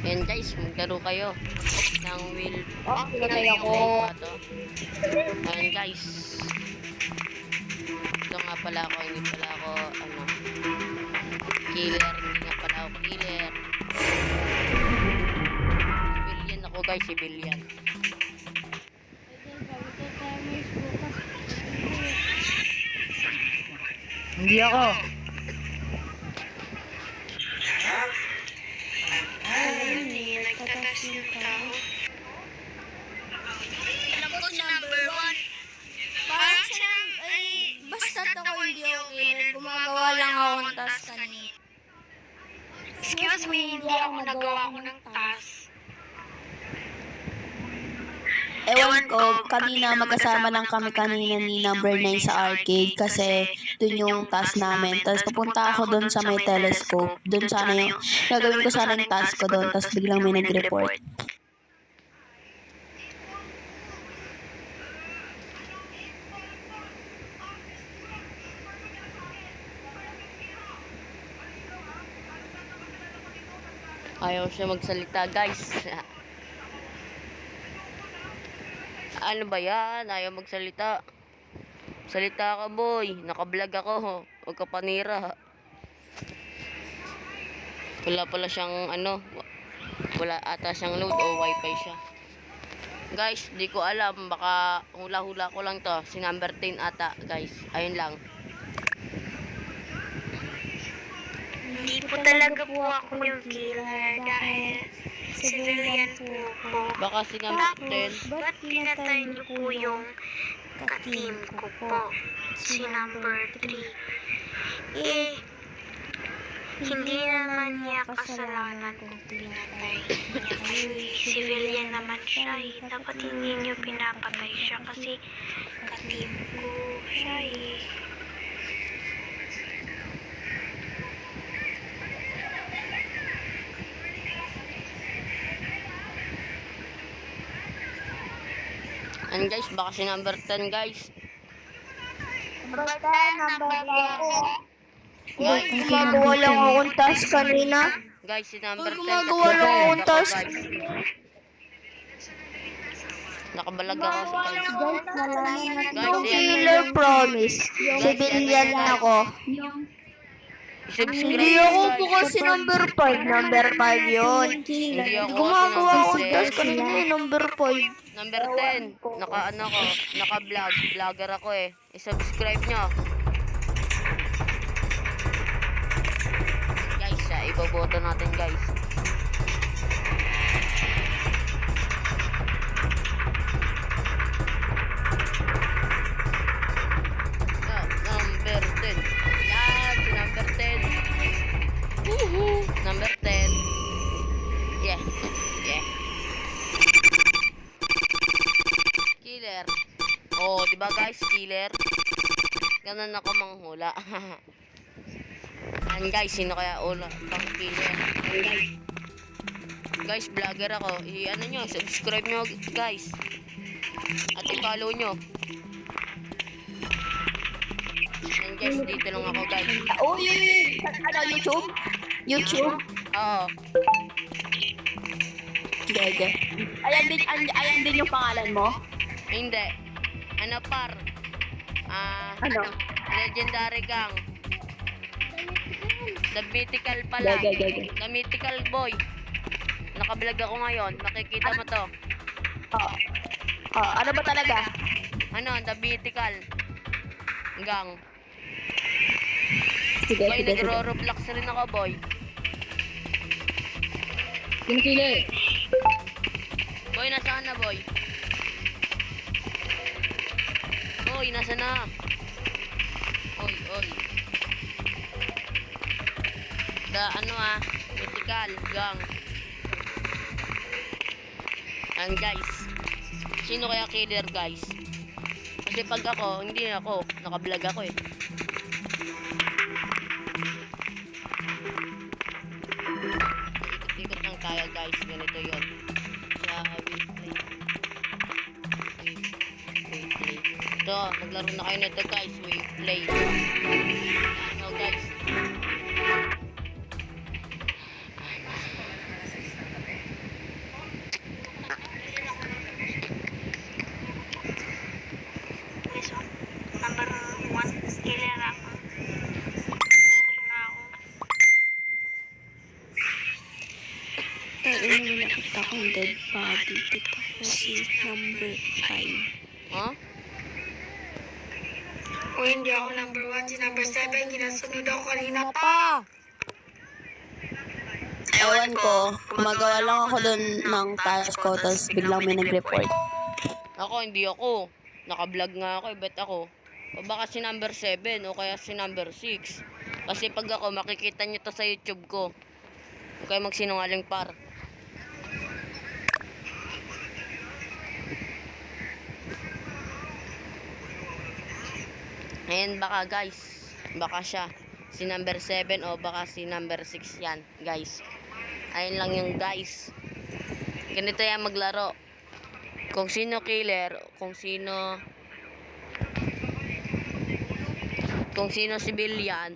Ayan guys, maglaro kayo ng wheel. Pinatay ako. Ayan guys. Ito nga pala ako, hindi pala ako, killer. Hindi nga pala ako killer. Civilian ako guys, civilian. Hindi ako. Nagtatas yung tao. Alam ko si number 1. Parang siya, basta't ako hindi ako killer. Gumagawa lang ako ng task kanina. Excuse me, hindi ako nagawa ko ng task. Ewan ko, kanina magkasama lang kami kanina ni number 9 sa arcade kasi dun yung task namin. Tapos pupunta ako dun sa may telescope. Dun sana yung, gagawin ko sana yung task ko dun. Tapos biglang may nag-report. Ayaw siya magsalita guys. Ano ba yan? Ayaw magsalita. Salita ka boy. Naka-vlog ako. Huwag ka panira. Wala pala siyang wala ata siyang load o wifi siya. Guys, di ko alam. Baka hula-hula ko lang to. Si number 10 ata guys. Ayun lang. Hindi po talaga po ako yung killer dahil civilian po ako. Baka si number 10. Tapos, ba't pinatay niyo po yung ka-team ko po? Si number 3. Hindi naman niya kasalanan kung pinatay niya. Civilian naman siya eh. Dapat hindi niyo pinapatay siya kasi ka-team ko siya eh. And guys, baka si number 10 guys. Number 10, number 11. Uy, gumagawa lang akong task kanina. Guys, si number 10. Gumagawa lang akong task. Nakabalag ako sa guys. Yung killer promise. Civilian ako. Subscribe Hindi ako po kasi number 5. Number 5 yun. Hindi ako Gumagawa si akong number task 10. kanina eh, number 5. Number 10. Naka-vlog. Vlogger ako eh. I-subscribe nyo. Guys, iboboto natin guys. Number 10. Yan, si number 10. Woohoo! Number 10. Yeah. Yeah. Killer. Oh, di ba guys, killer? Ganun ako manghula. Yan guys, sino kaya pang killer? Guys, vlogger ako. I-ano nyo, subscribe nyo guys. At i-follow nyo. Yan guys, dito lang ako guys. Uy! Ano, YouTube? YouTube? Oo. Gege. Ayan din yung pangalan mo? Hindi. Ano par? Ano? Legendary gang. The mythical pala. Gege. The mythical boy. Nakablog ako ngayon. Makikita mo to. Ano ba talaga? The mythical gang. Sige, Boy, nagro-roblox rin ako, boy. Yung killer. Boy, nasaan na, boy? Boy, nasa na? Oy. Mythical gang. And guys, sino kaya killer, guys? Kasi pag ako, hindi ako, naka-vlog ako eh. Ikot lang tayo guys, ganito yun. Sa wait play. Ito, naglaro na kayo nito guys, wait play. Ano guys? una may nakita kong dead body. Kita ko si number 5. Ha? O hindi ako number 1, si number 7. Kinasunod ako kanina pa. Ewan ko, gumagawa lang ako dun ng task ko, tapos biglang may nag-report. Ako, hindi ako. Naka-vlog nga ako, bet ako. O baka si number 7 o kaya si number 6. Kasi pag ako, makikita nyo to sa YouTube ko. Huwag kayo magsinungaling par. Ayan, baka guys. Baka siya. Si number 7 o baka si number 6 yan, guys. Ayun lang yung guys. Ganito yan maglaro. Kung sino killer, kung sino civilian.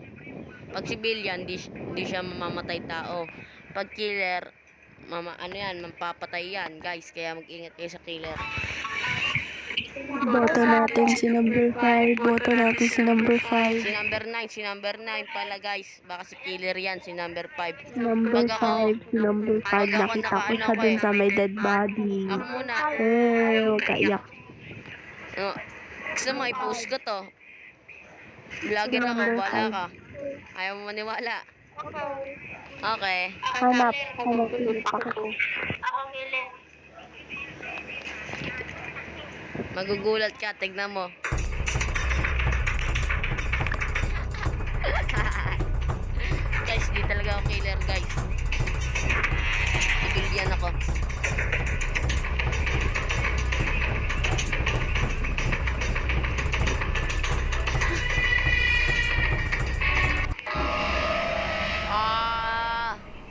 Pag civilian, di siya mamamatay tao. Pag killer, mampapatay yan, guys. Kaya mag-ingat kayo sa killer. Boto natin si number 5. Boto natin si number 5. Si number 9 pala, guys. Baka si killer yan, si number 5. Number Pag ako- 5. Number 5. Nakita ko siya dun sa may dead body. Ako muna. Huwag ka iyak. No, gusto mo, i-post ko to. Vlogger ako, wala ka. Ayaw mo maniwala. Okay. Hanap ulit ako. Ako killer. Magugulat ka, tignan mo. Guys, di talaga ako killer, guys. Civilian ako.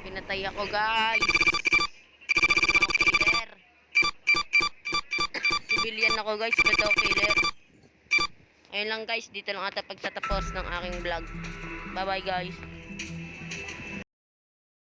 Pinatay ako, guys. Hindi ako killer. Civilian ako, guys. Ba't ako killer? Ayun lang, guys. Dito lang ata pagtatapos ng aking vlog. Bye-bye, guys.